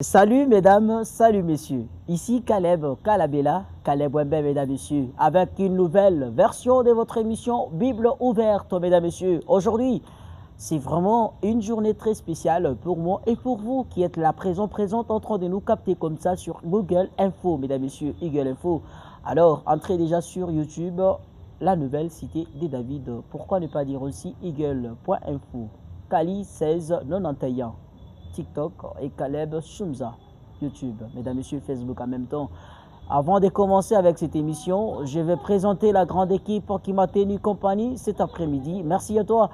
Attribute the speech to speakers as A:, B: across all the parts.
A: Salut mesdames, salut messieurs. Ici Caleb Kalabela, Caleb Wembe mesdames et messieurs, avec une nouvelle version de votre émission Bible ouverte mesdames et messieurs. Aujourd'hui, c'est vraiment une journée très spéciale pour moi et pour vous qui êtes là présente en train de nous capter comme ça sur Google Info mesdames et messieurs, Google Info. Alors, entrez déjà sur YouTube, la nouvelle cité de David. Pourquoi ne pas dire aussi eagle.info, Kali 1691. TikTok et Caleb Shumza, YouTube, mesdames et messieurs, Facebook en même temps. Avant de commencer avec cette émission, je vais présenter la grande équipe qui m'a tenu compagnie cet après-midi. Merci à toi,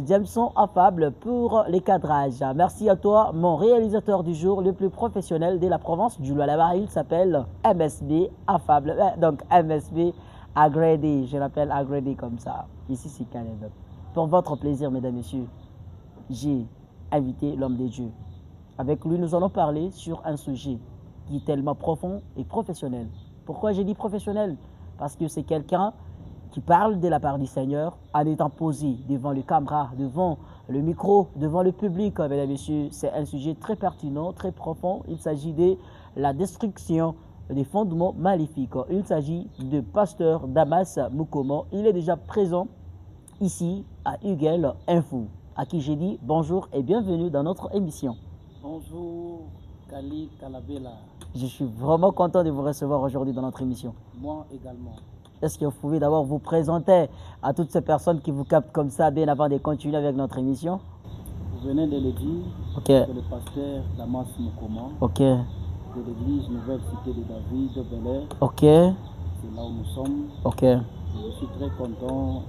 A: Jameson Affable, pour les cadrages. Merci à toi, mon réalisateur du jour, le plus professionnel de la province du Lualaba. Il s'appelle MSB Affable, donc MSB Agredi. Je l'appelle Agredi comme ça. Ici, c'est Caleb. Pour votre plaisir, mesdames et messieurs, j'ai invité l'homme de Dieu. Avec lui, nous allons parler sur un sujet qui est tellement profond et professionnel. Pourquoi j'ai dit professionnel? Parce que c'est quelqu'un qui parle de la part du Seigneur en étant posé devant le caméra, devant le micro, devant le public. Mesdames et messieurs, c'est un sujet très pertinent, très profond. Il s'agit de la destruction des fondements maléfiques. Il s'agit de pasteur Damas Mukomo. Il est déjà présent ici à Google Info, à qui j'ai dit bonjour et bienvenue dans notre émission.
B: Bonjour, Kali Kalabela.
A: Je suis vraiment content de vous recevoir aujourd'hui dans notre émission.
B: Moi également.
A: Est-ce que vous pouvez d'abord vous présenter à toutes ces personnes qui vous captent comme ça bien avant de continuer avec notre émission?
B: Vous venez de le dire,
A: c'est
B: le pasteur Damas Mukomo,
A: Ok.
B: de l'église Nouvelle Cité de David de Bel Air.
A: Ok.
B: C'est là où nous sommes.
A: Ok.
B: Je suis très content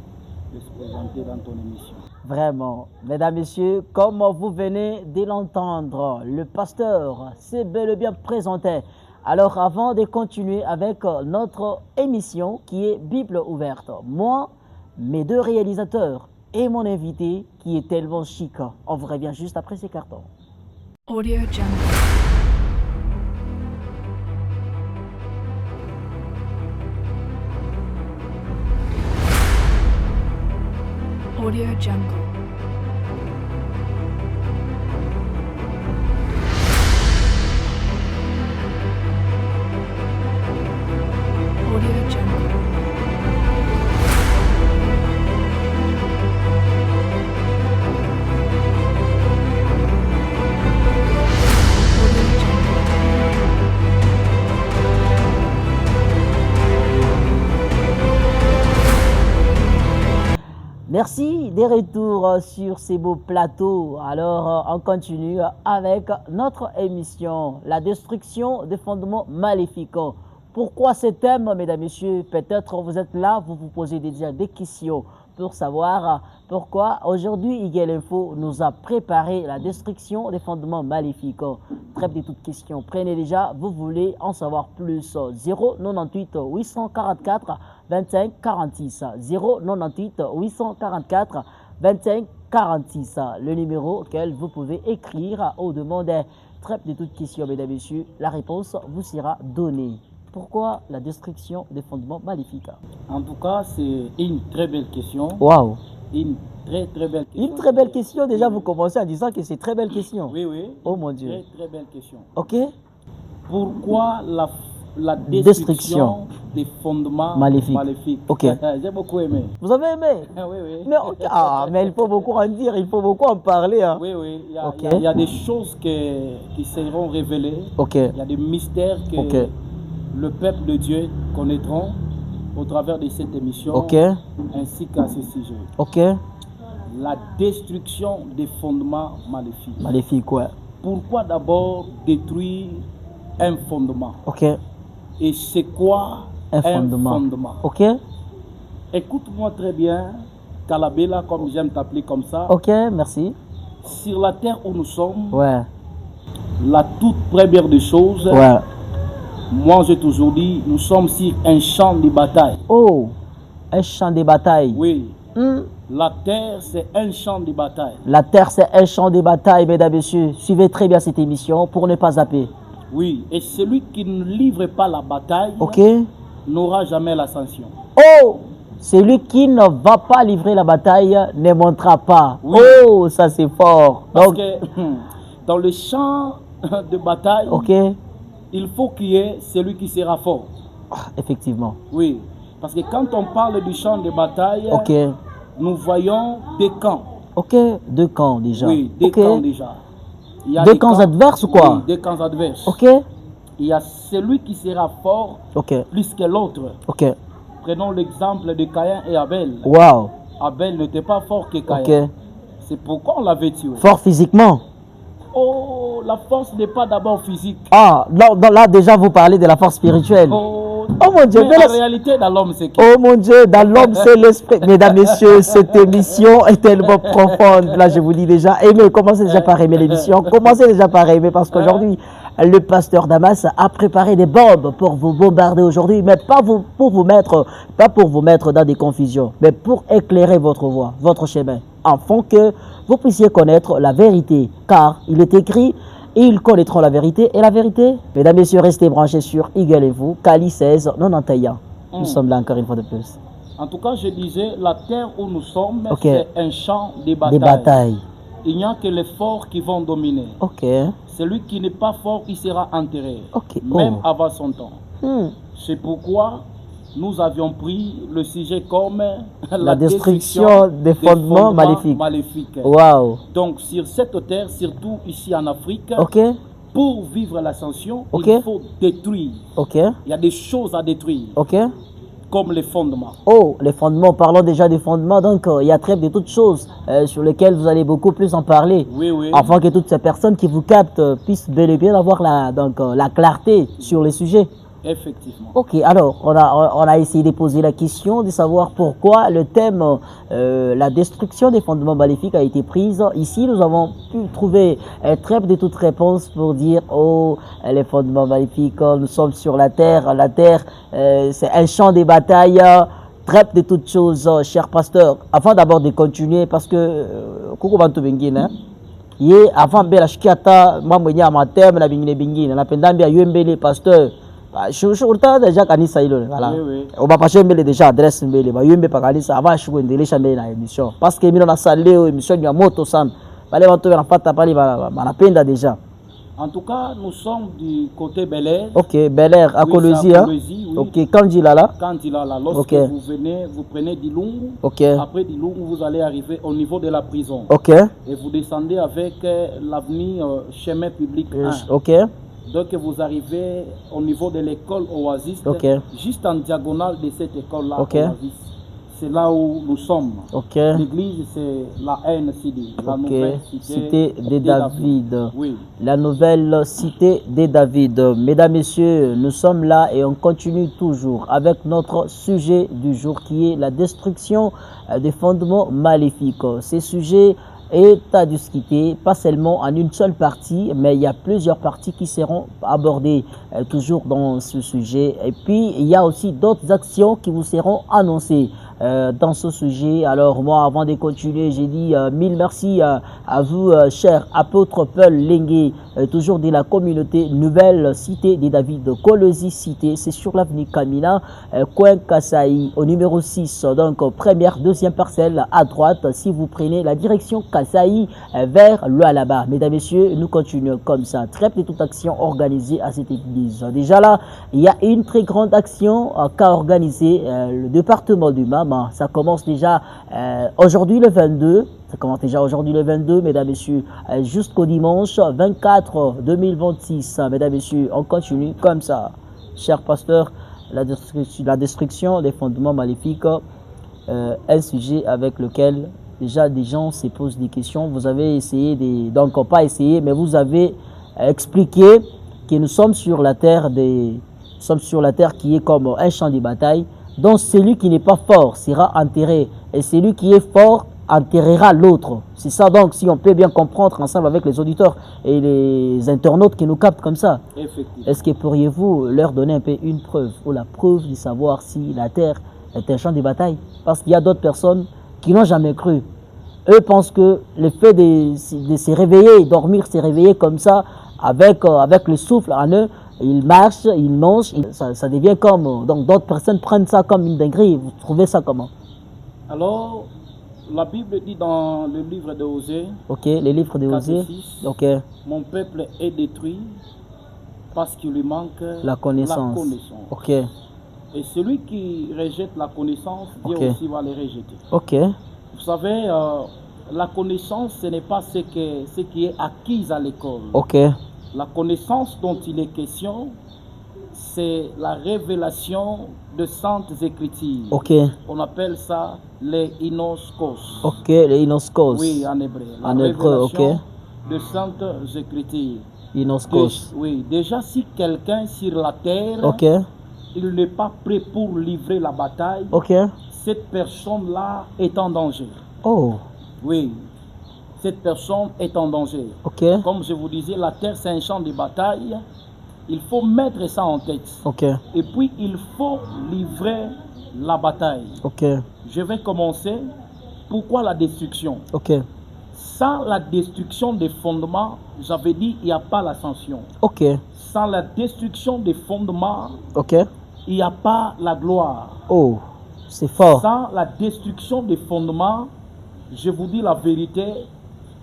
B: de se présenter dans ton émission.
A: Vraiment. Mesdames, Messieurs, comme vous venez de l'entendre, le pasteur s'est bel et bien présenté. Alors, avant de continuer avec notre émission qui est Bible ouverte, moi, mes deux réalisateurs et mon invité qui est tellement chic, on vous revient juste après ces cartons.
C: Audio Jungle. Audio Jungle. Audio Jungle. Audio Jungle.
A: Merci des retours sur ces beaux plateaux. Alors, on continue avec notre émission, la destruction des fondements maléfiques. Pourquoi ce thème, mesdames, messieurs? Peut-être vous êtes là, vous vous posez déjà des questions pour savoir pourquoi aujourd'hui Eagle Info nous a préparé la destruction des fondements maléfiques. Trêve de toutes questions. Prenez déjà, vous voulez en savoir plus. 098 844 25 46. 098 844 25 46. Le numéro auquel vous pouvez écrire au demandé. Trêve de toutes questions, mesdames, messieurs. La réponse vous sera donnée. Pourquoi la destruction des fondements maléfiques?
B: En tout cas, c'est une très belle question.
A: Waouh!
B: Une très belle question.
A: Une très belle question. Déjà, vous commencez en disant que c'est très belle question.
B: Oui, oui.
A: Oh mon Dieu.
B: Très belle question.
A: Ok?
B: Pourquoi la destruction des fondements maléfiques?
A: Ok.
B: J'ai beaucoup aimé.
A: Vous avez aimé?
B: Oui, oui.
A: Mais, mais il faut beaucoup en dire, il faut beaucoup en parler. Hein.
B: Oui, oui.
A: Ok.
B: Il y a des choses qui seront révélées.
A: Ok.
B: Il y a des mystères que le peuple de Dieu connaîtront au travers de cette émission, ainsi qu'à ce sujet.
A: Ok.
B: La destruction des fondements maléfiques.
A: Maléfique, ouais.
B: Pourquoi d'abord détruire un fondement?
A: Ok.
B: Et c'est quoi un fondement?
A: Ok.
B: Écoute-moi très bien, Kalabela, comme j'aime t'appeler comme ça.
A: Ok, merci.
B: Sur la terre où nous sommes,
A: Ouais.
B: la toute première des choses,
A: Ouais.
B: moi j'ai toujours dit, nous sommes sur un champ de bataille.
A: Oh, un champ de bataille.
B: Oui. La terre, c'est un champ de bataille.
A: La terre, c'est un champ de bataille, mesdames et messieurs. Suivez très bien cette émission pour ne pas zapper.
B: Oui, et celui qui ne livre pas la bataille n'aura jamais l'ascension.
A: Oh, celui qui ne va pas livrer la bataille ne montera pas. Oui. Oh, ça c'est fort.
B: Parce que dans le champ de bataille,
A: Ok.
B: il faut qu'il y ait celui qui sera fort.
A: Ah, effectivement.
B: Oui, parce que quand on parle du champ de bataille,
A: Ok.
B: nous voyons des camps.
A: Ok. Deux camps déjà.
B: Oui, des
A: Ok.
B: camps déjà. Il y a
A: Deux
B: des
A: camps adverses ou quoi?
B: Oui, des camps adverses.
A: Ok.
B: Il y a celui qui sera fort
A: Ok.
B: plus que l'autre.
A: Ok.
B: Prenons l'exemple de Caïn et Abel.
A: Wow.
B: Abel n'était pas fort que Caïn.
A: Ok.
B: C'est pourquoi on l'avait tué.
A: Fort physiquement.
B: Oh, la force n'est pas d'abord physique.
A: Ah, là, déjà vous parlez de la force spirituelle.
B: Oh,
A: mon Dieu,
B: mais en réalité, dans l'homme, c'est qui?
A: Oh mon Dieu, dans l'homme, c'est l'esprit. Mesdames, messieurs, cette émission est tellement profonde. Là, je vous dis déjà, aimez, commencez déjà par aimer l'émission. Commencez déjà par aimer parce qu'aujourd'hui, le pasteur Damas a préparé des bombes pour vous bombarder aujourd'hui, mais pas pour vous mettre dans des confusions, mais pour éclairer votre voie, votre chemin, afin que vous puissiez connaître la vérité. Car il est écrit, ils connaîtront la vérité, et la vérité, mesdames, messieurs, restez branchés sur Eagle et vous, Cali 16, 91. Nous sommes là encore une fois de plus.
B: En tout cas, je disais, la terre où nous sommes,
A: Ok.
B: c'est un champ de bataille.
A: Des batailles.
B: Il n'y a que les forts qui vont dominer.
A: Ok.
B: Celui qui n'est pas fort, il sera enterré,
A: Ok.
B: même
A: Oh.
B: avant son temps. C'est pourquoi nous avions pris le sujet comme
A: La destruction des fondements maléfiques. Wow.
B: Donc, sur cette terre, surtout ici en Afrique,
A: Ok.
B: pour vivre l'ascension,
A: Ok.
B: il faut détruire.
A: Ok.
B: Il y a des choses à détruire,
A: Ok.
B: comme les fondements.
A: Oh, les fondements, parlons déjà des fondements. Donc, il y a très de toutes choses sur lesquelles vous allez beaucoup plus en parler.
B: Oui, oui.
A: Afin que toutes ces personnes qui vous captent puissent bel et bien avoir la clarté sur le sujet.
B: Effectivement.
A: Ok, alors, on a essayé de poser la question de savoir pourquoi le thème la destruction des fondements maléfiques a été prise. Ici, nous avons pu trouver très de toutes réponses pour dire, oh, les fondements maléfiques, nous sommes sur la terre, c'est un champ de bataille. Traite de toutes choses, cher pasteur. Avant d'abord de continuer, parce que, coucou bantu bengine, ye avant bela shikata, mamwenye amatem na bingine bingine, na pendambia yuembele pasteur. Shurta déjà kanisa hilo voilà.
B: Oui.
A: Oba pashe mbele déjà adresse mbele ba yembe pa kanisa ava shukuendelesha mbele na émission parce que mino na saleo émission ya moto sana. Bale watu wanapata pale wanapenda déjà.
B: En tout cas, nous sommes du côté Bel Air.
A: Ok, Bel Air, à Colosie, hein?
B: Oui.
A: Ok, quand il là.
B: Quand il là, lorsque
A: Ok.
B: vous venez, vous prenez Dilungu.
A: Ok.
B: Après Dilungu, vous allez arriver au niveau de la prison.
A: Ok.
B: Et vous descendez avec l'avenue chemin public 1.
A: Ok.
B: Donc vous arrivez au niveau de l'école Oasis,
A: Ok.
B: juste en diagonale de cette école-là,
A: Ok.
B: Oasis. C'est là où nous sommes.
A: Ok.
B: L'église, c'est la NCD, la
A: Ok.
B: nouvelle
A: Cité de David.
B: Oui.
A: La nouvelle cité de David. Mesdames, Messieurs, nous sommes là et on continue toujours avec notre sujet du jour qui est la destruction des fondements maléfiques. Ce sujet est à discuter, pas seulement en une seule partie, mais il y a plusieurs parties qui seront abordées toujours dans ce sujet. Et puis, il y a aussi d'autres actions qui vous seront annoncées dans ce sujet. Alors moi, avant de continuer, j'ai dit mille merci à vous, cher apôtre Paul Lengue, toujours de la communauté Nouvelle Cité de David, Colosie Cité, c'est sur l'avenue Kamina, coin Kasaï, au numéro 6, donc première, deuxième parcelle à droite, si vous prenez la direction Kasaï vers le là-bas. Mesdames, Messieurs, nous continuons comme ça. Trêve de toute action organisée à cette église. Déjà là, il y a une très grande action qu'a organisé le département du Maman. Ça commence déjà aujourd'hui le 22. Ça commence déjà aujourd'hui le 22, mesdames, messieurs, jusqu'au dimanche 24 2026. Mesdames, messieurs, on continue comme ça. Cher pasteur, la destruction des fondements maléfiques, un sujet avec lequel déjà des gens se posent des questions. Vous avez essayé, donc pas essayé, mais vous avez expliqué que nous sommes sur la terre qui est comme un champ de bataille. Donc celui qui n'est pas fort sera enterré et celui qui est fort enterrera l'autre. C'est ça donc, si on peut bien comprendre ensemble avec les auditeurs et les internautes qui nous captent comme ça. Est-ce que pourriez-vous leur donner un peu une preuve ou la preuve de savoir si la terre est un champ de bataille? Parce qu'il y a d'autres personnes qui n'ont jamais cru. Eux pensent que le fait de se réveiller, dormir, se réveiller comme ça, avec le souffle en eux, ils marchent, ils mangent, ça devient comme... Donc d'autres personnes prennent ça comme une dinguerie. Vous trouvez ça comment?
B: Alors, La Bible dit dans le livre de Osée,
A: Ok, les livres de Osée.
B: 4:6,
A: Ok,
B: mon peuple est détruit parce qu'il lui manque
A: la connaissance. Ok,
B: Et celui qui rejette la connaissance, Dieu
A: Ok.
B: aussi va les rejeter.
A: ok,
B: Vous savez, la connaissance, ce n'est pas ce qui est acquis à l'école.
A: ok,
B: La connaissance dont il est question, c'est la révélation de saintes écritures.
A: ok,
B: On appelle ça les inoskos.
A: ok, les inoskos.
B: Oui, en hébreu. La
A: En hébreu, ok.
B: révélation de saintes écritures.
A: Inoskos.
B: Oui, déjà si quelqu'un sur la terre,
A: Ok,
B: il n'est pas prêt pour livrer la bataille,
A: ok.
B: cette personne-là est en danger.
A: Oh,
B: Oui, cette personne est en danger.
A: ok,
B: Comme je vous disais, la terre c'est un champ de bataille. Il faut mettre ça en tête.
A: ok,
B: Et puis il faut livrer la bataille.
A: ok,
B: Je vais commencer. Pourquoi la destruction?
A: ok,
B: Sans la destruction des fondements, j'avais dit, il n'y a pas l'ascension.
A: ok,
B: Sans la destruction des fondements,
A: ok.
B: il n'y a pas la gloire.
A: Oh, c'est fort.
B: Sans la destruction des fondements, je vous dis la vérité,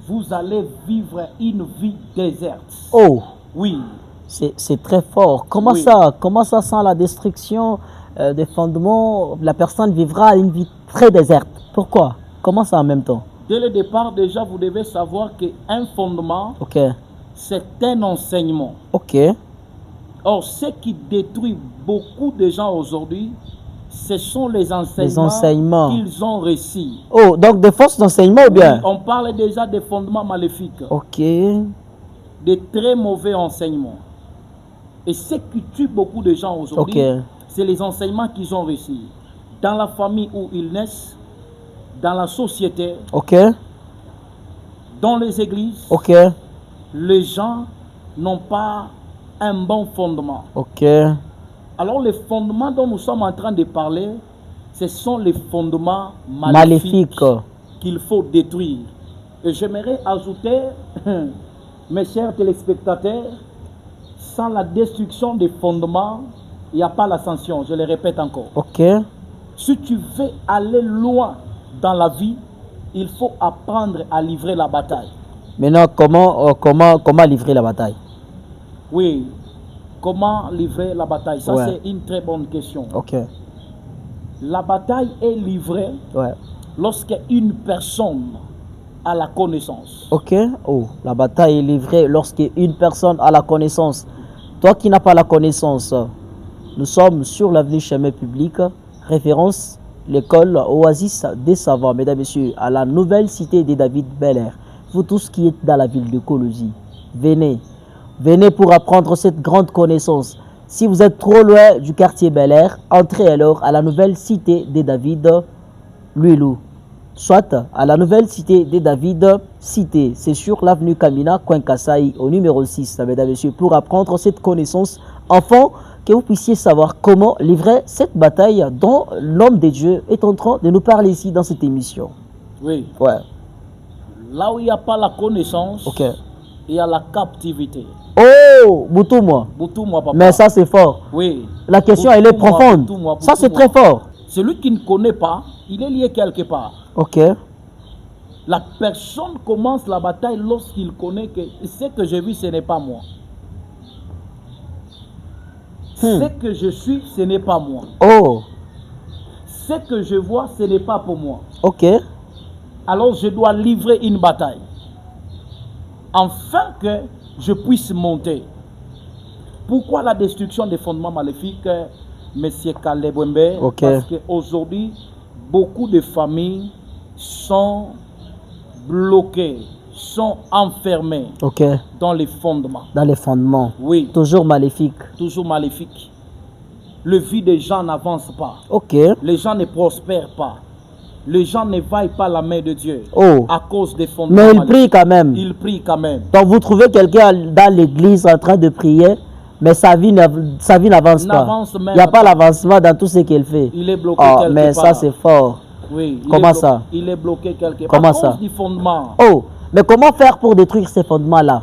B: vous allez vivre une vie déserte.
A: Oh,
B: Oui,
A: c'est très fort. Comment
B: Oui.
A: ça? Comment ça, sans la destruction des fondements, la personne vivra une vie très déserte? Pourquoi? Comment ça en même temps?
B: dès le départ, déjà, vous devez savoir qu'un fondement,
A: Ok,
B: c'est un enseignement.
A: ok,
B: Or, ce qui détruit beaucoup de gens aujourd'hui, ce sont les enseignements,
A: enseignements.
B: qu'ils ont reçus.
A: Oh, donc des fausses d'enseignement ou
B: Oui,
A: bien?
B: on parle déjà des fondements maléfiques,
A: Ok,
B: des très mauvais enseignements. Et ce qui tue beaucoup de gens aujourd'hui,
A: ok,
B: c'est les enseignements qu'ils ont reçus. Dans la famille où ils naissent, dans la société,
A: ok,
B: dans les églises,
A: ok,
B: les gens n'ont pas un bon fondement.
A: ok,
B: Alors les fondements dont nous sommes en train de parler, ce sont les fondements
A: maléfique.
B: qu'il faut détruire. Et j'aimerais ajouter, mes chers téléspectateurs, sans la destruction des fondements, il n'y a pas l'ascension, je le répète encore.
A: Ok,
B: Si tu veux aller loin dans la vie, il faut apprendre à livrer la bataille.
A: maintenant comment livrer la bataille?
B: Oui, comment livrer la bataille? Ça,
A: Ouais.
B: c'est une très bonne question.
A: Ok,
B: La bataille est livrée
A: ouais,
B: lorsque une personne a la connaissance.
A: ok. Oh, la bataille est livrée lorsqu'une personne a la connaissance. Toi qui n'as pas la connaissance, nous sommes sur l'avenue Chemin Public, référence l'école Oasis des Savants, mesdames et messieurs, à la nouvelle cité de David Bel-Air. Vous tous qui êtes dans la ville de Colosie, venez. Venez pour apprendre cette grande connaissance. Si vous êtes trop loin du quartier Bel-Air, entrez alors à la nouvelle cité de David Luilou. Soit à la nouvelle cité de David Cité. C'est sur l'avenue Kamina, coin Kassaï, au numéro 6, mesdames et messieurs, pour apprendre cette connaissance, afin que vous puissiez savoir comment livrer cette bataille dont l'homme de Dieu est en train de nous parler ici dans cette émission.
B: Oui.
A: Ouais,
B: Là où il n'y a pas la connaissance,
A: ok.
B: il y a la captivité.
A: Oh, Boutou-moi.
B: Boutou-moi, papa.
A: Mais ça, c'est fort.
B: Oui.
A: La question, elle est
B: Boutou-moi,
A: profonde.
B: boutou-moi,
A: Ça, c'est
B: boutou-moi.
A: très fort.
B: Celui qui ne connaît pas, il est lié quelque part.
A: Ok,
B: La personne commence la bataille lorsqu'il connaît que ce que je vis, ce n'est pas moi. Ce que je suis, ce n'est pas moi.
A: oh,
B: Ce que je vois, ce n'est pas pour moi.
A: ok,
B: Alors je dois livrer une bataille. Afin que je puisse monter. Pourquoi la destruction des fondements maléfiques, Monsieur Caleb Wembe?
A: Ok.
B: Parce qu'aujourd'hui, beaucoup de familles sont bloquées, sont enfermées
A: ok.
B: dans les fondements.
A: Dans les fondements.
B: Oui,
A: Toujours maléfique.
B: toujours maléfique. Le vie des gens n'avance pas.
A: Ok,
B: Les gens ne prospèrent pas. Les gens ne vaillent pas la main de Dieu
A: oh.
B: à cause des fondements
A: Mais il
B: maléfiques.
A: prie quand même.
B: Il prie quand même.
A: Donc vous trouvez quelqu'un dans l'église en train de prier, mais sa vie n'avance pas.
B: N'avance même
A: Il n'y a pas
B: pas.
A: l'avancement dans tout ce qu'il fait.
B: Il est bloqué
A: Oh,
B: quelque
A: mais
B: part.
A: ça c'est fort.
B: Oui, il
A: Comment
B: est
A: ça?
B: Il est bloqué quelque part.
A: Comment
B: à
A: ça?
B: cause du fondement.
A: Oh, mais comment faire pour détruire ces fondements-là?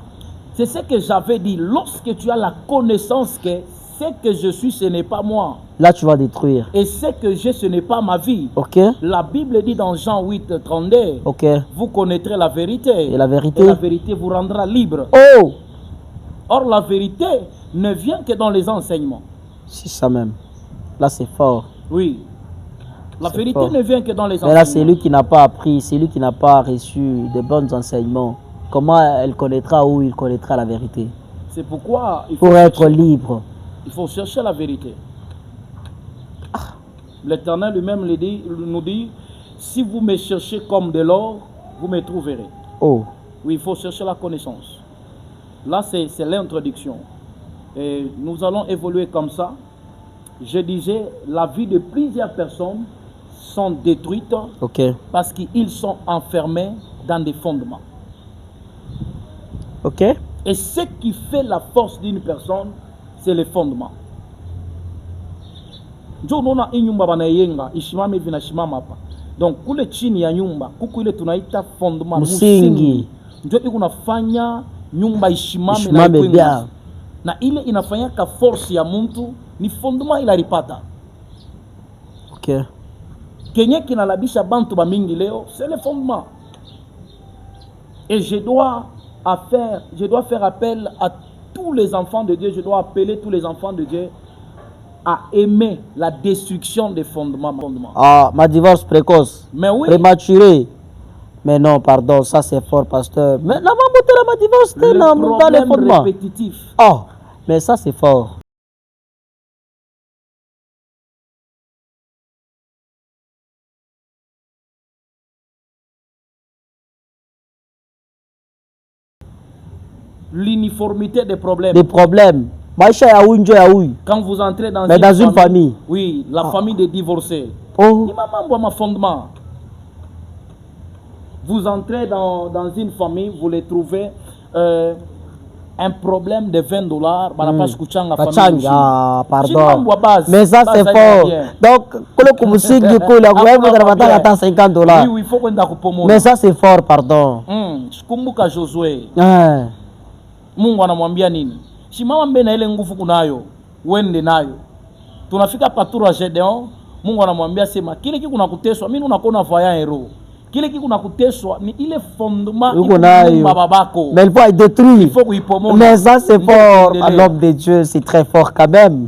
B: C'est ce que j'avais dit. Lorsque tu as la connaissance que ce que je suis, ce n'est pas moi.
A: Là, tu vas détruire.
B: Et ce que j'ai, ce n'est pas ma vie.
A: Ok?
B: La Bible dit dans Jean 8, 32,
A: Ok.
B: vous connaîtrez la vérité.
A: Et la vérité?
B: Et la vérité vous rendra libre.
A: Oh!
B: Or, la vérité ne vient que dans les enseignements.
A: C'est ça même. Là, c'est fort.
B: Oui. La
A: C'est
B: vérité
A: fort.
B: ne vient que dans les
A: Mais
B: enseignements.
A: là, c'est lui qui n'a pas appris, c'est lui qui n'a pas reçu de bons enseignements. Comment elle connaîtra ou il connaîtra la vérité?
B: C'est pourquoi
A: Pour être libre.
B: il faut chercher la vérité. L'Éternel lui-même nous dit, si vous me cherchez comme de l'or, vous me trouverez.
A: Oh.
B: Oui, il faut chercher la connaissance. Là, c'est l'introduction. Et nous allons évoluer comme ça. Je disais, la vie de plusieurs personnes sont détruites
A: Ok.
B: parce qu'ils sont enfermés dans des fondements.
A: Ok.
B: Et ce qui fait la force d'une personne, c'est les fondements. Donc, kule chini ya nyumba, kuku ile tunaita fondement,
A: Msingi.
B: ndio inafanya nyumba ishimame na
A: Ishimame
B: ikuwe
A: bien.
B: nguvu. Na ile inafanya ka force ya mtu ni fondement ilaripata.
A: Ok.
B: Kenye kinalabisha bantu ba mingi leo, c'est le fondement. Et je dois faire appel à tous les enfants de Dieu, je dois appeler tous les enfants de Dieu à aimer la destruction des fondements.
A: Ah, ma divorce précoce.
B: Mais oui,
A: Prématuré. Mais non, pardon, ça c'est fort, pasteur. Mais la maman, ma divorce,
B: le
A: dans les
B: problème
A: fondements.
B: répétitif.
A: Oh, mais ça c'est fort.
B: L'uniformité des problèmes.
A: Des problèmes. Maïcha yaoui, njo yaoui.
B: Quand vous entrez dans,
A: Mais dans une famille.
B: Oui, la famille des divorcés.
A: Oh,
B: Il m'a membre ma fondement. Vous entrez dans une famille, vous les trouvez un problème de $20.
A: ah, pardon.
B: Chimambwa base.
A: Mais ça c'est
B: Base
A: fort.
B: bien.
A: Donc, kolo kumusik du coup, la gouvernement va
B: bien.
A: $50.
B: Oui, il faut qu'on ait
A: Mais ça c'est fort, pardon.
B: Kumbuka Josué.
A: Hein.
B: Mungu anamwambia nini? Simama mbele na ile nguvu kunayo, uende nayo. Tunafika patura Gedeon, Mungu anamwambia sema, kile kiku nakuteswa, mimi unakona voya hero. Kile kiku nakuteswa ni ile fondement
A: Uko nayo.
B: babako.
A: Mais il faut être détruit.
B: Il faut kuipomola.
A: Mais ça c'est fort. À l'homme de Dieu, c'est très fort quand même.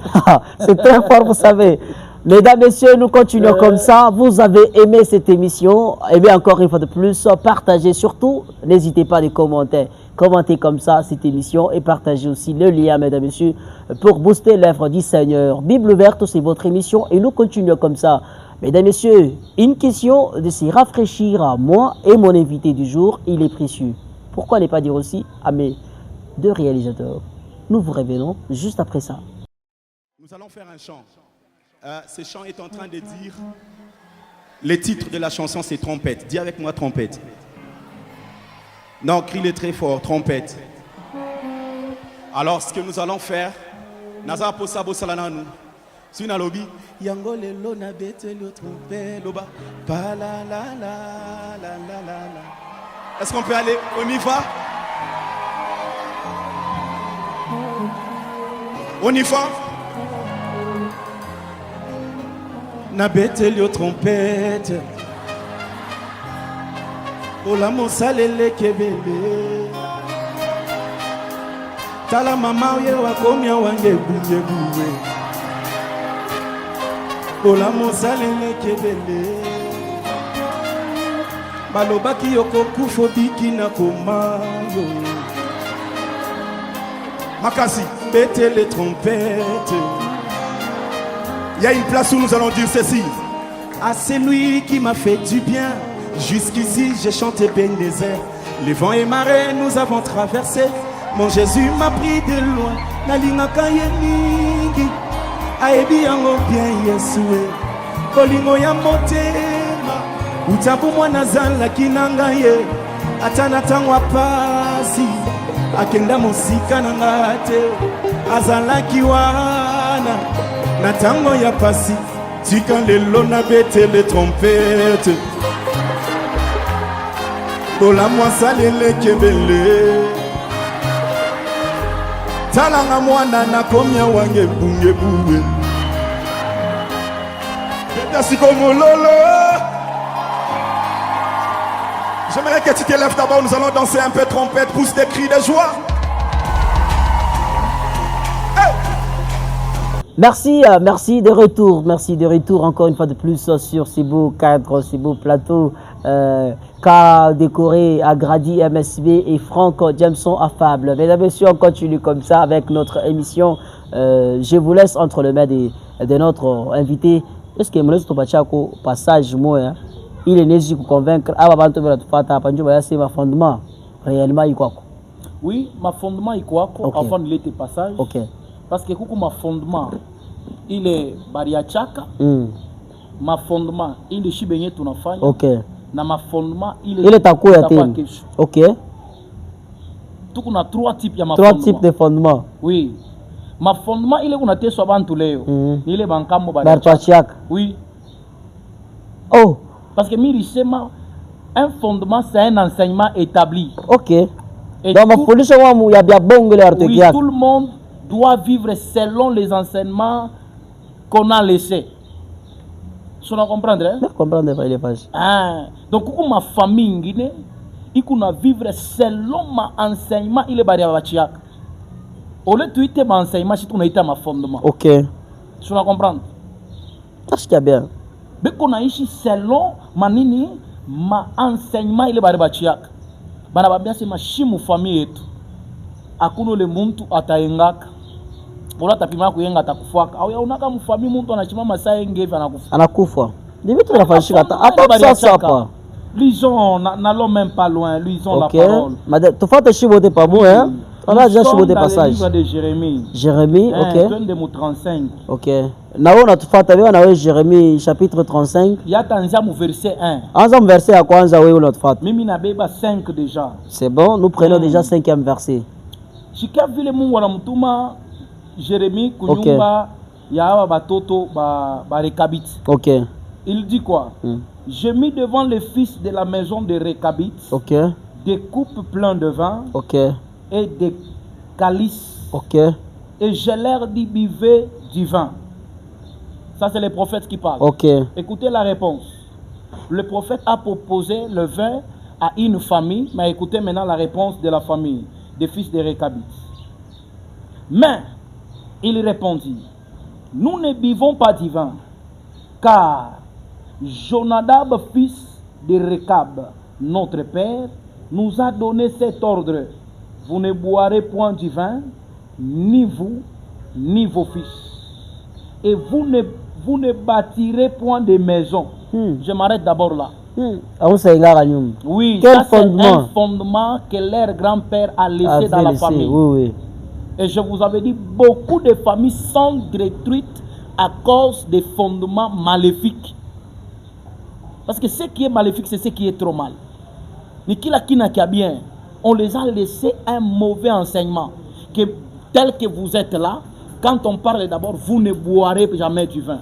A: C'est très fort, vous savez. Mesdames, Messieurs, nous continuons comme ça. Vous avez aimé cette émission. Et bien encore une fois de plus, partagez surtout. N'hésitez pas à les commenter. Commentez comme ça cette émission et partagez aussi le lien, mesdames, messieurs, pour booster l'œuvre du Seigneur. Bible ouverte, c'est votre émission et nous continuons comme ça. Mesdames, messieurs, une question de se rafraîchir à moi et mon invité du jour, il est précieux. Pourquoi ne pas dire aussi à mes deux réalisateurs? Nous vous révélons juste après ça.
D: Nous allons faire un chant. Ce chant est en train de dire, le titre de la chanson c'est Trompette. Dis avec moi Trompette. Non, crie-le très fort, Trompette. Alors ce que nous allons faire, Naza posa bosalananu. Si na lobby, yango lelo na bete le trompette loba, pa la la la la la la la. Est-ce qu'on peut aller? On y va? On y va? Na bete le trompette. Ola mosalele kebele tala mama ye wakomia wange bunye buwe Ola mosalele kebele balobaki yoko kufo biki na komayo Makasi bete les trompettes. Il y a une place où nous allons dire ceci. Ah, c'est lui qui m'a fait du bien. Jusqu'ici, j'ai chanté Bénézer. Les vents et marées, nous avons traversé. Mon Jésus m'a pris de loin. Nalinga kayeningi. Aebi yango bien yesue. Kolingo ya motema. Utabu mwana zala kinanga ye. Atana tangwa pasi. Akenda musika nangate. Azala kiwana. Natango ya pasi. Tika lelo na bete les trompettes. Ola moi salele kebele. talanga mwana na komia wange bunge boué. Merci comme lolo. J'aimerais que tu te lèves d'abord, nous allons danser un peu trompette, pousse des cris de joie. Hey!
A: Merci de retour encore une fois de plus sur ces beaux cadres, ces beaux plateaux qu'a décoré, agrandi MSB et Franck Jameson affable. Mesdames et messieurs, on continue comme ça avec notre émission. Je vous laisse entre les mains de notre invité. Est-ce que je peux passage moi, il est né pour convaincre c'est ma fondement réellement il quoi?
B: Oui, ma fondement il quoi avant de l'été passage.
A: OK.
B: Parce que ma fondement il est bariachaka. Ma fondement il est chibenye tunafanya.
A: OK.
B: Na ma fondement
A: il est à quoi atteindre? OK.
B: Tout on a trois types ya ma
A: trois
B: fondement.
A: Types de fondement.
B: Oui. Ma fondement il est qu'on a té so bantu leo. Il est bankambo
A: bariachaka.
B: Oui.
A: Oh.
B: Parce que mirisema un fondement c'est un enseignement établi.
A: OK.
B: Et
A: donc
B: tout,
A: oui,
B: tout le monde doit vivre selon les enseignements qu'on a laissés. Tu vas comprendre, hein?
A: Comprendre les pages.
B: Ah, donc ma famille, il faut vivre selon ma enseignement, il est barré à Bachiak. Au lieu de tuer mon enseignement, si tu as été ma fondement.
A: OK.
B: Tu vas comprendre?
A: Parce qu'il y a bien.
B: Mais qu'on a ici selon ma enseignement, il est barré à Bachiak. Bana bien c'est ma chimu famille etu. Akuno le muntu ataengaka. Ola tapima kuyenga atakufaka. Au ya unaka mfamii muntu anachima masaa ngevi anakufa.
A: Anakufa. Divi tu nafashika hata ça pas.
B: Lisons n'allons même pas loin, lisons la parole.
A: Madame, tu fais tes chiboté pas bon hein? On a déjà chiboté passage.
B: Livre de Jérémie.
A: Jérémie, OK.
B: 35.
A: OK. Naon a tu fait avec Jérémie chapitre 35.
B: Il y a Tanzam verset 1.
A: Ensemble verset à quoi on a notre fait?
B: Mimi na beba 5 déjà.
A: C'est bon, nous prenons déjà 5e verset.
B: Chika vile Mungu anamtuma Jérémie kunyumba ya hawa batoto ba Rekabit.
A: OK.
B: Il dit quoi? J'ai mis devant les fils de la maison de Rekabit.
A: OK.
B: Des coupes pleines de vin.
A: OK.
B: Et des calices.
A: OK.
B: Et je leur dis buvez du vin. Ça c'est les prophètes qui parlent.
A: OK.
B: Écoutez la réponse. Le prophète a proposé le vin à une famille, mais écoutez maintenant la réponse de la famille, des fils de Rekabit. Mais il répondit, nous ne buvons pas du vin, car Jonadab, fils de Rekab, notre père, nous a donné cet ordre. Vous ne boirez point du vin, ni vous, ni vos fils. Et vous ne bâtirez point de maison. Je m'arrête d'abord là. Oui,
A: quel
B: ça
A: fondement?
B: C'est un fondement que leur grand-père a laissé dans la famille.
A: Oui.
B: Et je vous avais dit, beaucoup de familles sont détruites à cause des fondements maléfiques. Parce que ce qui est maléfique, c'est ce qui est trop mal. Mais qui a bien, on les a laissé un mauvais enseignement. Que, tel que vous êtes là, quand on parle d'abord, vous ne boirez jamais du vin.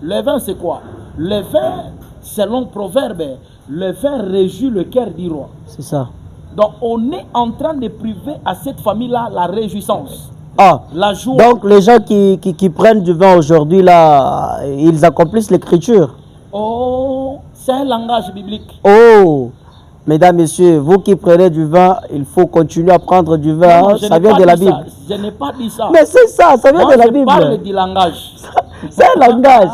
B: Le vin, c'est quoi? Le vin, selon Proverbe, le vin réjouit le cœur du roi.
A: C'est ça.
B: Donc, on est en train de priver à cette famille-là la réjouissance.
A: Ah,
B: la joie.
A: Donc, les gens qui prennent du vin aujourd'hui, là, ils accomplissent l'écriture.
B: Oh, c'est un langage biblique.
A: Oh, mesdames, messieurs, vous qui prenez du vin, il faut continuer à prendre du vin.
B: Non,
A: ça vient de la Bible.
B: Je n'ai pas dit ça.
A: Mais c'est ça, ça vient de la Bible.
B: Je parle du langage.
A: C'est un langage,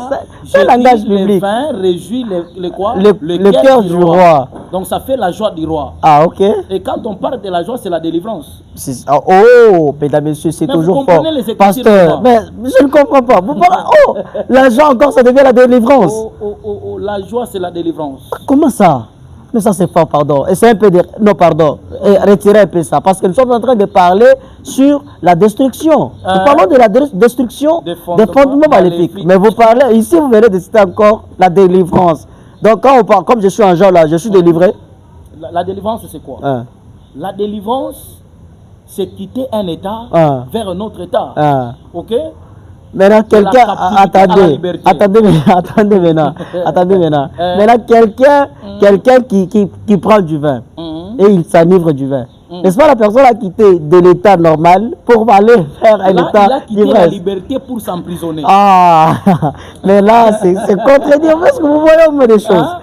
A: c'est un langage biblique.
B: Le vin réjouit
A: le cœur du roi.
B: Donc ça fait la joie du roi.
A: Ah, ok.
B: Et quand on parle de la joie, c'est la délivrance.
A: Oh, mesdames, messieurs, c'est toujours fort. Pasteur, mais je ne comprends pas. Vous parlez, oh, la joie encore, ça devient la délivrance.
B: Oh, la joie, c'est la délivrance.
A: Comment ça? Mais ça, c'est fort, pardon. Et c'est un peu de... Non, pardon. Et retirez un peu ça. Parce que nous sommes en train de parler sur la destruction. Nous parlons de la destruction des fondements maléfiques. Mais vous parlez... Ici, vous venez de citer encore la délivrance. Donc, quand on parle... Comme je suis en genre là, je suis délivré.
B: La délivrance, c'est quoi? La délivrance, c'est quitter un état vers un autre état. OK?
A: Maintenant, quelqu'un... Attendez maintenant. Maintenant, quelqu'un qui prend du vin et il s'enivre du vin. N'est-ce pas, la personne a quitté de l'état normal pour aller vers un
B: Là,
A: état
B: il a quitté la
A: d'ivresse.
B: liberté pour s'emprisonner.
A: Ah, mais là, c'est contredire. Parce que vous voyez au moins des choses.
B: Hein?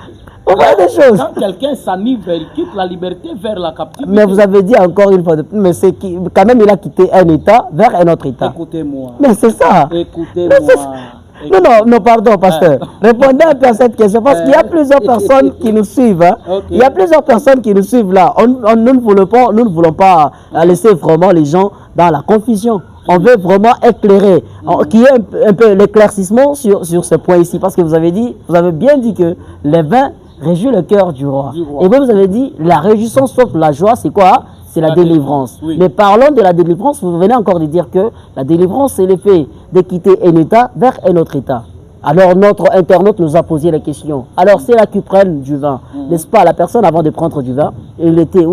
A: Vous voyez des choses.
B: Quand quelqu'un s'enivre, il quitte la liberté vers la captivité.
A: Mais vous avez dit encore une fois de plus, mais c'est quand même il a quitté un état vers un autre état.
B: Écoutez-moi.
A: Mais c'est ça. Mais
B: Écoutez-moi.
A: c'est- non, pardon, pasteur. Répondez un peu à cette question parce qu'il y a plusieurs personnes qui nous suivent. Hein.
B: Ok.
A: Il y a plusieurs personnes qui nous suivent là. Nous ne voulons pas laisser vraiment les gens dans la confusion. On veut vraiment éclairer, qu'il y ait un peu l'éclaircissement sur ce point ici. Parce que vous avez bien dit que les vins réjouit le cœur du roi. Et vous avez dit, la réjouissance sauf la joie, c'est quoi? C'est la délivrance.
B: Oui.
A: Mais parlons de la délivrance, vous venez encore de dire que la délivrance, c'est l'effet de quitter un état vers un autre état. Alors notre internaute nous a posé la question. Alors c'est là qu'ils prennent du vin, n'est-ce pas? La personne avant de prendre du vin, elle était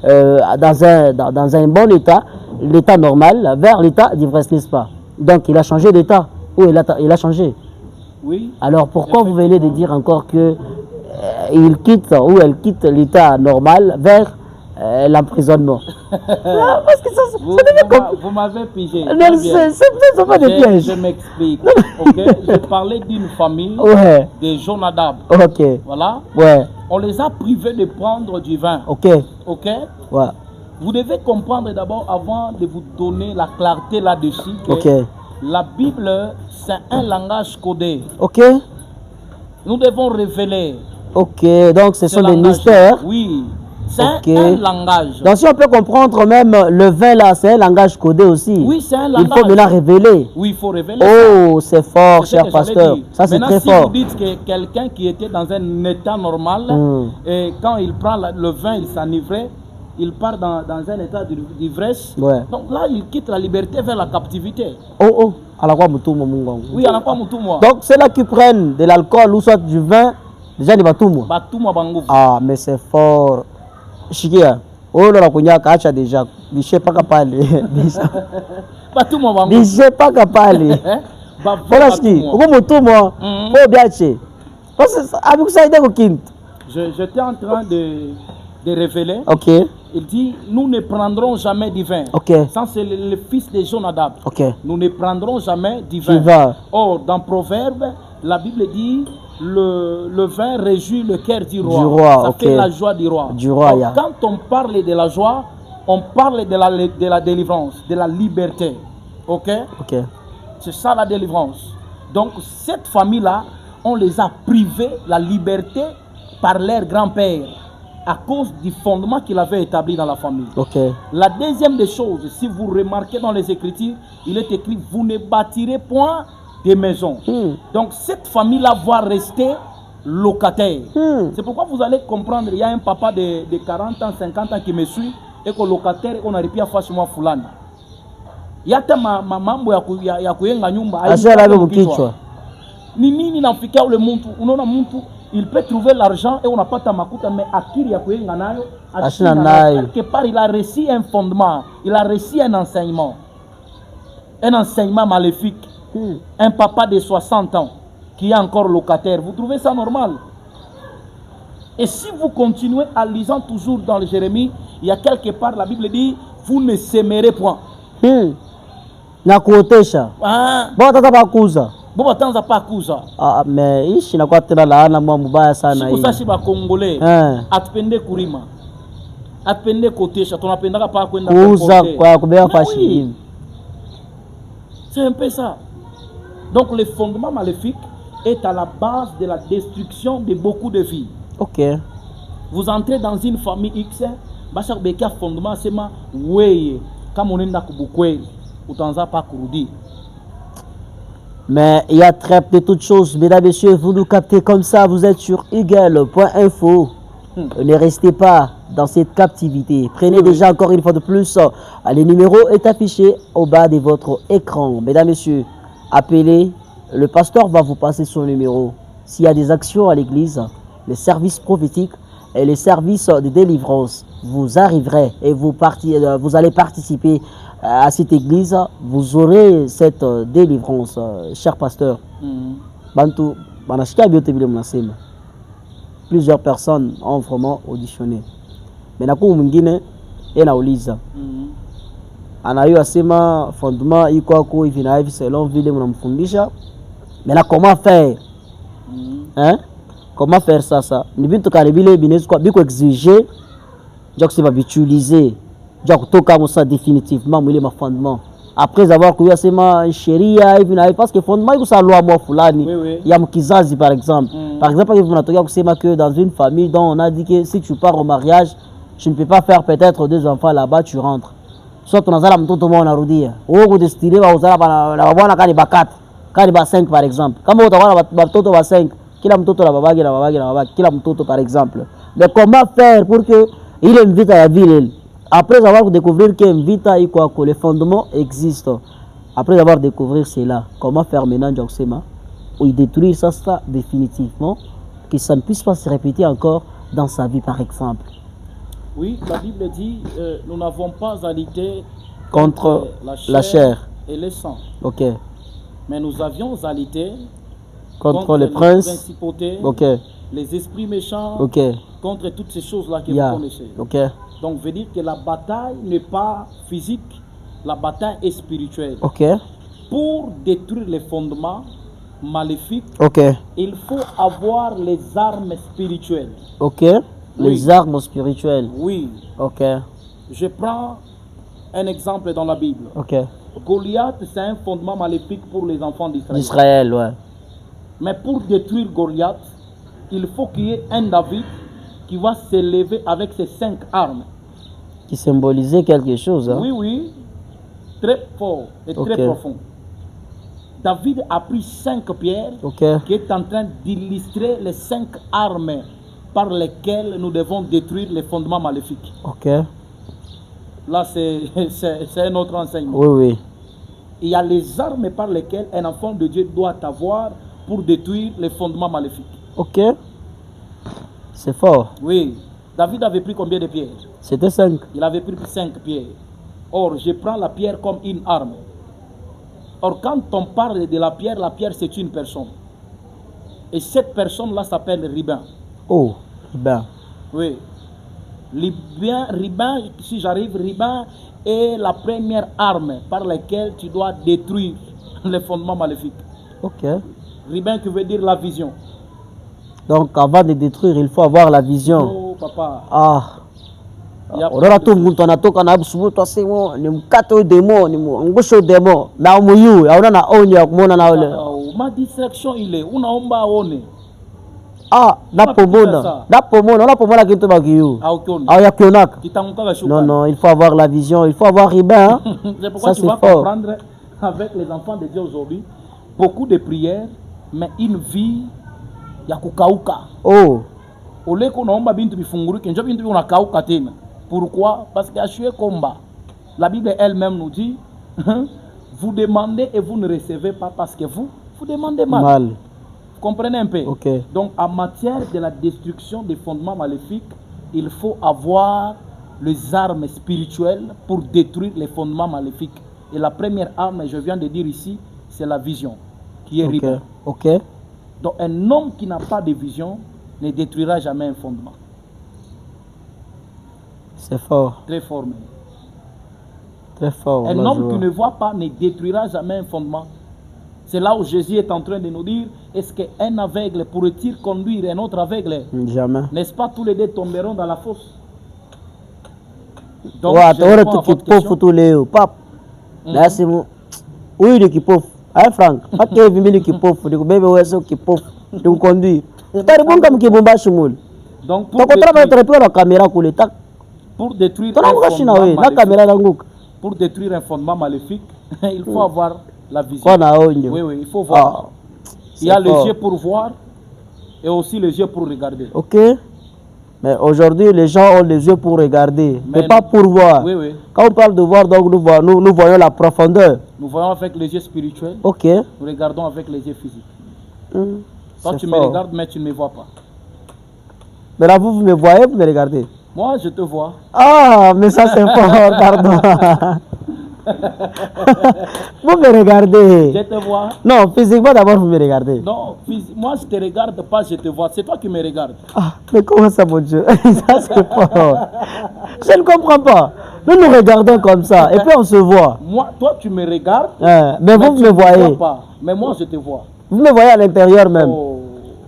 A: dans un bon état, l'état normal, vers l'état d'ivresse, n'est-ce pas? Donc il a changé d'état. Où il a changé.
B: Oui.
A: Alors pourquoi vous venez de dire encore que il quitte ou elle quitte l'état normal vers l'emprisonnement? Non, parce que ça
B: Vous m'avez pigé.
A: non,
B: Très bien.
A: c'est pas des pièges.
B: Je m'explique. Ok. Je parlais d'une famille
A: Ouais,
B: des Jonadab.
A: ok,
B: Voilà.
A: ouais,
B: On les a privés de prendre du vin.
A: ok,
B: Ok.
A: ouais,
B: Vous devez comprendre d'abord, avant de vous donner la clarté là-dessus, que
A: ok,
B: la Bible, c'est un langage codé.
A: ok,
B: Nous devons révéler.
A: ok, donc ce
B: ce
A: sont des
B: langage.
A: mystères.
B: Oui. C'est
A: Ok.
B: un langage.
A: Donc si on peut comprendre même le vin là, c'est un langage codé aussi.
B: Oui, c'est un
A: Il
B: langage.
A: faut maintenant révéler.
B: Oui, il faut révéler.
A: Oh, c'est fort,
B: C'est ce
A: cher
B: que j'allais
A: pasteur.
B: dire.
A: Ça c'est
B: Maintenant,
A: très
B: si
A: fort.
B: vous dites que quelqu'un qui était dans un état normal, et quand il prend le vin, il s'enivrait, il part dans un état d'ivresse.
A: Ouais.
B: Donc là, il quitte la liberté vers la captivité.
A: Oh, à la quoi Moutouma Mungang.
B: Oui, on n'a pas tout moi.
A: Donc ceux-là qui prennent de l'alcool ou soit du vin, déjà ils vont tout moi.
B: Bah, tout moi, bango.
A: Ah, mais c'est fort. Chikia, oh là là, kunya kacha déjà. Biche pas capable.
B: Bah, tout moi, bango.
A: Biche pas capable.
B: Hein? Bah,
A: Voilà
B: bah,
A: ce qui.
B: tout moi.
A: Uko Moutouma,
B: Mhm.
A: faut bien che. Parce que avec ça il est au quinte.
B: J'étais en train de révéler.
A: Ok,
B: Il dit, nous ne prendrons jamais du vin.
A: ok,
B: Ça, c'est le fils de Jonadab.
A: ok.
B: Nous ne prendrons jamais du
A: Tu
B: vin.
A: vas.
B: Or, dans Proverbe, la Bible dit le vin réjouit le cœur du roi.
A: Du roi,
B: Ça
A: ok.
B: fait la joie du roi.
A: Du roi,
B: Or,
A: yeah.
B: quand on parle de la joie, on parle de la délivrance, de la liberté. Ok?
A: Ok,
B: C'est ça la délivrance. Donc, cette famille-là, on les a privés la liberté par leur grand-père à cause du fondement qu'il avait établi dans la famille.
A: ok,
B: La deuxième des choses, si vous remarquez dans les Écritures, il est écrit, vous ne bâtirez point des maisons. Donc cette famille-là va rester locataire. C'est pourquoi vous allez comprendre, il y a un papa de 40 ans, 50 ans qui me suit, et que locataire, on n'arrive plus à faire chez moi fulani. Yata mambo ya kuyenga nyumba.
A: Asha la mkichwa.
B: Ni nini nafikia ule mtu, unaona mtu il peut trouver l'argent et on n'a pas ta makuta, mais akili ya kuyenga nayo
A: Ashina nayo.
B: quelque part il a reçu un fondement, il a reçu un enseignement maléfique. Un papa de 60 ans qui est encore locataire, vous trouvez ça normal? Et si vous continuez à lisant toujours dans le Jérémie, il y a quelque part la Bible dit vous ne sèmerez point.
A: Na kuotesha.
B: Ah,
A: Bon tata bakuza.
B: bon batanza pa kuza.
A: Ah, mais ishi na kwa tena laana mwa mbaya sana hii.
B: Siku sashi ba Congolais atupende kurima. Atupende kotesha, tunapendaka pa kwenda
A: Kuuza
B: kukote.
A: kwa kubeba
B: Mais
A: fashi
B: oui,
A: hivi.
B: c'est un peu ça. Donc le fondement maléfique est à la base de la destruction de beaucoup de vies.
A: Ok.
B: Vous entrez dans une famille X, bashak beka fondement sema weye kama unaenda kubukweli utaanza pa kurudi.
A: Mais il y a très de toutes choses, mesdames et messieurs, vous nous captez comme ça, vous êtes sur eagle.info. Ne restez pas dans cette captivité. Prenez déjà encore une fois de plus, le numéro est affiché au bas de votre écran. Mesdames et messieurs, appelez, le pasteur va vous passer son numéro. S'il y a des actions à l'église, les services prophétiques et les services de délivrance, vous arriverez et vous allez participer à cette église, vous aurez cette délivrance, cher pasteur. Bantu, banashika biote bile mnasema. Plusieurs personnes ont vraiment auditionné. Mais naku mwingine Nauliza. Anayo asema fondement iko hapo hivi na hivi selon vile mnamfundisha. Mais là comment faire? Hein? Comment faire ça? Ni vitu karibile binaweza kwa biko exiger ndio kusema utiliser. Ndio kutoka msa définitivement mwile mafondement. Après avoir kuya sema sheria hivi na hivi parce que fondement iko sa loi moi fulani ya mkizazi par exemple. Par exemple, vous n'entendez kusema que dans une famille dont on a dit que si tu pars au mariage, tu ne peux pas faire peut-être 2 enfants là-bas, tu rentres. Soit tunazala mtoto mmoja unarudia. Wewe kudestile wa uzala na bwana kani bakati, kani ba 5 par exemple. Kama utakuwa na watoto wa 5, kila mtoto na babake, kila mtoto par exemple. Mais comment faire pour que il ait vita ya vile? Après avoir découvert que vita iko ko le fondement existe. Après avoir découvert cela, comment faire maintenant Joksema ou détruire ça définitivement, que ça ne puisse pas se répéter encore dans sa vie par exemple?
B: Oui, la Bible dit nous n'avons pas à lutter
A: contre la chair
B: et le sang.
A: Ok.
B: Mais nous avions à lutter
A: contre les princes,
B: principautés, les esprits méchants, contre toutes ces choses-là que vous connaissez.
A: Ok.
B: Donc, veut dire que la bataille n'est pas physique, la bataille est spirituelle.
A: Ok.
B: Pour détruire les fondements maléfiques, il faut avoir les armes spirituelles.
A: Ok. Les armes spirituelles.
B: Oui.
A: Ok.
B: Je prends un exemple dans la Bible.
A: Ok.
B: Goliath, c'est un fondement maléfique pour les enfants d'Israël.
A: D'Israël, ouais.
B: Mais pour détruire Goliath, il faut qu'il y ait un David qui va s'élever avec ses 5 armes.
A: Qui symbolisait quelque chose. Hein?
B: Oui, oui. Très fort et très profond. David a pris 5 pierres qui est en train d'illustrer les 5 armes par lesquelles nous devons détruire les fondements maléfiques. Ok. Là, c'est un autre enseignement.
A: Oui, oui.
B: Il y a les armes par lesquelles un enfant de Dieu doit avoir pour détruire les fondements maléfiques.
A: Ok. C'est fort.
B: Oui. David avait pris combien de pierres?
A: C'était 5.
B: Il avait pris 5 pierres. Or, je prends la pierre comme une arme. Or, quand on parle de la pierre c'est une personne. Et cette personne-là s'appelle Ribin.
A: Oh, Ribin.
B: Oui. Ribin, si j'arrive, Ribin est la première arme par laquelle tu dois détruire les fondements maléfiques. Ok. Ribin qui veut dire la vision.
A: Donc, avant de détruire, il faut avoir la vision.
B: Oh, papa.
A: Ah. Unaona tu mtu anatoka na asubuhi tu asema ni mkato demo ni ngosho demo na umuyu hauna na onyo ya kumuona na ule
B: ma distraction ile unaomba aone
A: unapomona kitu bakiyu au ya kionaka
B: kitamukaka shuka.
A: Non, il faut avoir la vision, il faut avoir Ribin.
B: C'est pourquoi tu vas comprendre avec les enfants de Dieu aujourd'hui beaucoup de prières mais une vie ya kukauka.
A: Oh.
B: Ole kunaomba bintu bifunguruke njo bintu unakauka tena. Pourquoi? Parce que Achoué combat. La Bible elle-même nous dit vous demandez et vous ne recevez pas parce que vous demandez mal. Vous comprenez un peu? Donc en matière de la destruction des fondements maléfiques, il faut avoir les armes spirituelles pour détruire les fondements maléfiques. Et la première arme, je viens de dire ici, c'est la vision qui est Ribin. Donc un homme qui n'a pas de vision ne détruira jamais un fondement.
A: C'est fort.
B: Très fort même.
A: Très fort.
B: Un homme qui ne voit pas ne détruira jamais un fondement. C'est là où Jésus est en train de nous dire, est-ce qu'un aveugle pourrait-il conduire un autre aveugle?
A: Jamais.
B: N'est-ce pas tous les deux tomberont dans la fosse?
A: Donc, Hai Frank, pake vimili kipofu, nikubebe wewe kipofu, nikukonduire. Utaribunga mkibumbashi mule.
B: Donc
A: pour détruire la caméra kule tak.
B: Pour détruire pour détruire un fondement maléfique, il faut avoir la vision. Oui, il faut voir. Il y a les yeux pour voir et aussi les yeux pour regarder.
A: Ok. Mais aujourd'hui, les gens ont les yeux pour regarder, mais pas pour voir.
B: Oui.
A: Quand on parle de voir, donc nous voyons la profondeur.
B: Nous voyons avec les yeux spirituels.
A: Ok.
B: Nous regardons avec les yeux physiques. Toi, tu me regardes, mais tu ne me vois pas.
A: Mais là, vous me voyez, vous me regardez.
B: Moi, je te vois.
A: Ah, mais ça c'est fort, pardon. Vous me regardez.
B: Je te vois.
A: Non, physiquement d'abord, vous me regardez.
B: Non, moi je te regarde pas, je te vois. C'est toi qui me regardes.
A: Ah, mais comment ça, mon Dieu? Ça, c'est pas... Je ne comprends pas. Nous nous regardons comme ça et puis on se voit.
B: Moi, toi tu me regardes.
A: Mais vous
B: tu
A: me voyez.
B: vois pas. Mais moi je te vois.
A: Vous me voyez à l'intérieur même.
B: Oh.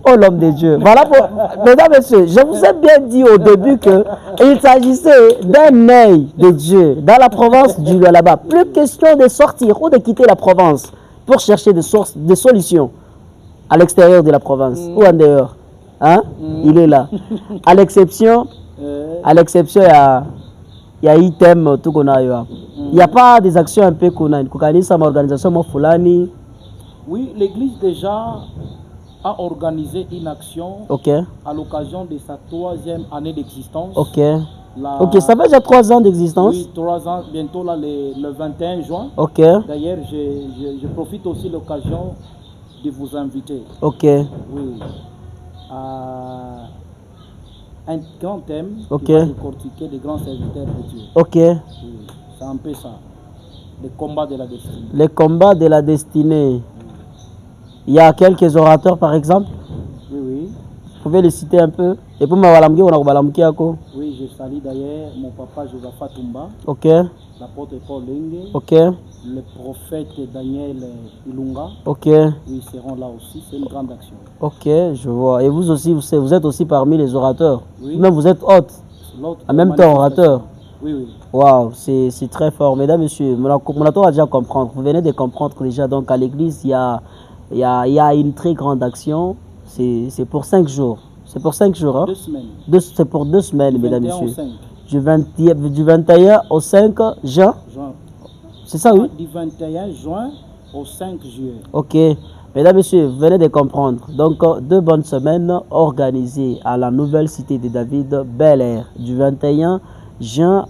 A: Oh l'homme de Dieu. Voilà pour... Mesdames, messieurs, je vous ai bien dit au début qu'il s'agissait d'un œil de Dieu dans la province du Loup là-bas. Plus question de sortir ou de quitter la province pour chercher des sources, des solutions à l'extérieur de la province ou en dehors. Hein? Il est là. À l'exception, il y a item tout qu'on a. Il n'y a pas des actions un peu qu'on a. Une organisation fulani.
B: Oui, l'église déjà a organisé une action à l'occasion de sa 3e année d'existence.
A: Ok, ça fait déjà 3 ans d'existence.
B: Oui, 3 ans, bientôt là, le 21 juin.
A: Ok.
B: D'ailleurs, je profite aussi de l'occasion de vous inviter.
A: Ok.
B: Oui. À un grand thème qui va décortiquer des grands serviteurs de Dieu.
A: Ok.
B: Oui, c'est un peu ça. Les combats de la destinée.
A: Les combats de la destinée. Il y a quelques orateurs par exemple.
B: Oui, oui.
A: Vous pouvez les citer un peu. Et pour ma walamki, on a walamki ako.
B: Oui, je salue d'ailleurs mon papa Josaphat Tumba.
A: Ok.
B: L'apôtre Paul Lenge.
A: Ok.
B: Le prophète Daniel Ilunga.
A: Ok.
B: Oui, ils seront là aussi. C'est une grande action.
A: Ok, je vois. Et vous aussi, vous êtes aussi parmi les orateurs.
B: Oui.
A: Même vous êtes hôte. En même temps orateur.
B: Oui, oui.
A: Waouh, c'est très fort. Mesdames, messieurs, mon a déjà comprendre. Vous venez de comprendre déjà. Donc à l'église, il y a une très grande action. C'est pour 5 jours. C'est pour 5 jours. Hein?
B: 2 semaines.
A: C'est pour 2 semaines, mesdames, messieurs.
B: 5.
A: Du 21 au 5 juin. C'est ça, oui?
B: Du 21 juin au 5 juillet.
A: Ok. Mesdames, messieurs, vous venez de comprendre. Donc, 2 bonnes semaines organisées à la nouvelle cité de David, Bel Air, du 21 juin